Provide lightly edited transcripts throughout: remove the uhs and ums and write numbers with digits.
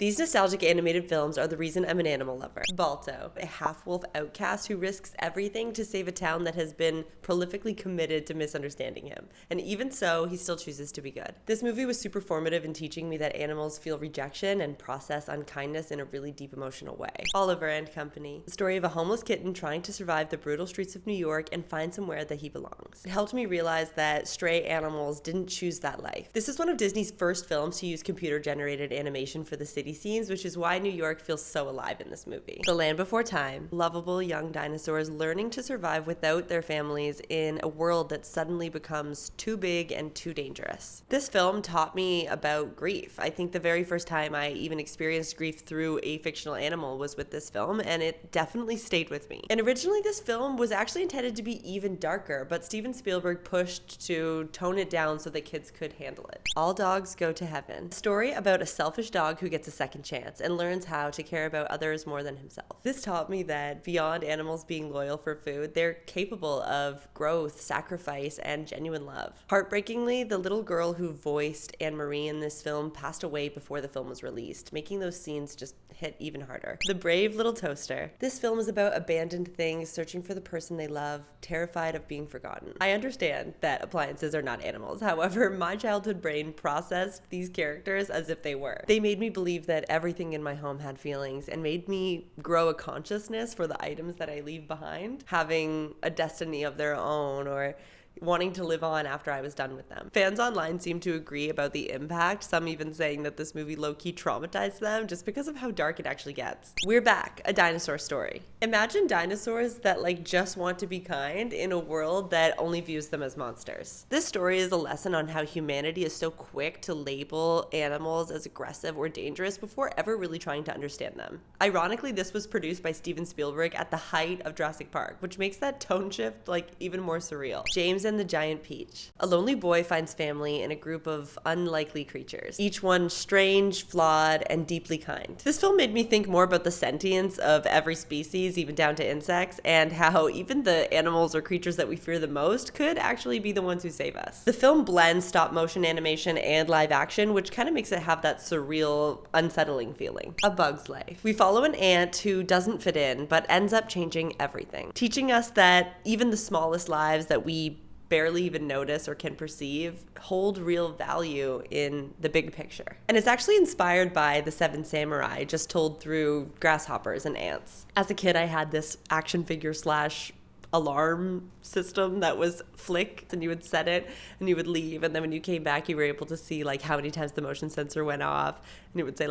These nostalgic animated films are the reason I'm an animal lover. Balto, a half-wolf outcast who risks everything to save a town that has been prolifically committed to misunderstanding him. And even so, he still chooses to be good. This movie was super formative in teaching me that animals feel rejection and process unkindness in a really deep emotional way. Oliver and Company, the story of a homeless kitten trying to survive the brutal streets of New York and find somewhere that he belongs. It helped me realize that stray animals didn't choose that life. This is one of Disney's first films to use computer-generated animation for the city scenes, which is why New York feels so alive in this movie. The Land Before Time, lovable young dinosaurs learning to survive without their families in a world that suddenly becomes too big and too dangerous. This film taught me about grief. I think the very first time I even experienced grief through a fictional animal was with this film, and it definitely stayed with me. And originally this film was actually intended to be even darker, but Steven Spielberg pushed to tone it down so that kids could handle it. All Dogs Go to Heaven, a story about a selfish dog who gets a second chance and learns how to care about others more than himself. This taught me that beyond animals being loyal for food, they're capable of growth, sacrifice, and genuine love. Heartbreakingly, the little girl who voiced Anne-Marie in this film passed away before the film was released, making those scenes just hit even harder. The Brave Little Toaster. This film is about abandoned things searching for the person they love, terrified of being forgotten. I understand that appliances are not animals. However, my childhood brain processed these characters as if they were. They made me believe that everything in my home had feelings and made me grow a consciousness for the items that I leave behind, having a destiny of their own or wanting to live on after I was done with them. Fans online seem to agree about the impact, some even saying that this movie low-key traumatized them just because of how dark it actually gets. We're Back, a dinosaur story. Imagine dinosaurs that just want to be kind in a world that only views them as monsters. This story is a lesson on how humanity is so quick to label animals as aggressive or dangerous before ever really trying to understand them. Ironically, this was produced by Steven Spielberg at the height of Jurassic Park, which makes that tone shift even more surreal. James and the Giant Peach. A lonely boy finds family in a group of unlikely creatures, each one strange, flawed, and deeply kind. This film made me think more about the sentience of every species, even down to insects, and how even the animals or creatures that we fear the most could actually be the ones who save us. The film blends stop motion animation and live action, which kind of makes it have that surreal, unsettling feeling. A Bug's Life. We follow an ant who doesn't fit in, but ends up changing everything, teaching us that even the smallest lives that we barely even notice or can perceive hold real value in the big picture. And it's actually inspired by The Seven Samurai, just told through grasshoppers and ants. As a kid, I had this action figure slash alarm system that was flick, and you would set it and you would leave, and then when you came back you were able to see how many times the motion sensor went off, and it would say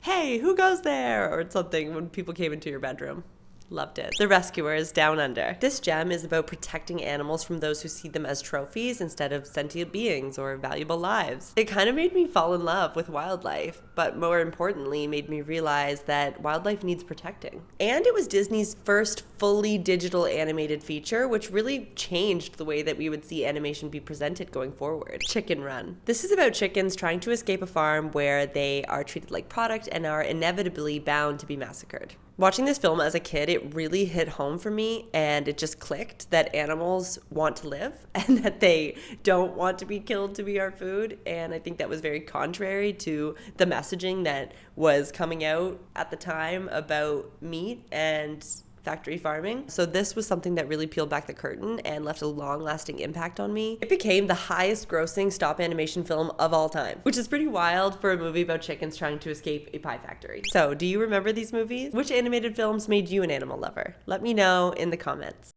hey, who goes there, or something when people came into your bedroom. Loved it. The Rescuers, Down Under. This gem is about protecting animals from those who see them as trophies instead of sentient beings or valuable lives. It kind of made me fall in love with wildlife, but more importantly, made me realize that wildlife needs protecting. And it was Disney's first fully digital animated feature, which really changed the way that we would see animation be presented going forward. Chicken Run. This is about chickens trying to escape a farm where they are treated like product and are inevitably bound to be massacred. Watching this film as a kid, it really hit home for me, and it just clicked that animals want to live and that they don't want to be killed to be our food. And I think that was very contrary to the messaging that was coming out at the time about meat and factory farming. So this was something that really peeled back the curtain and left a long-lasting impact on me. It became the highest grossing stop animation film of all time, which is pretty wild for a movie about chickens trying to escape a pie factory. So do you remember these movies? Which animated films made you an animal lover? Let me know in the comments.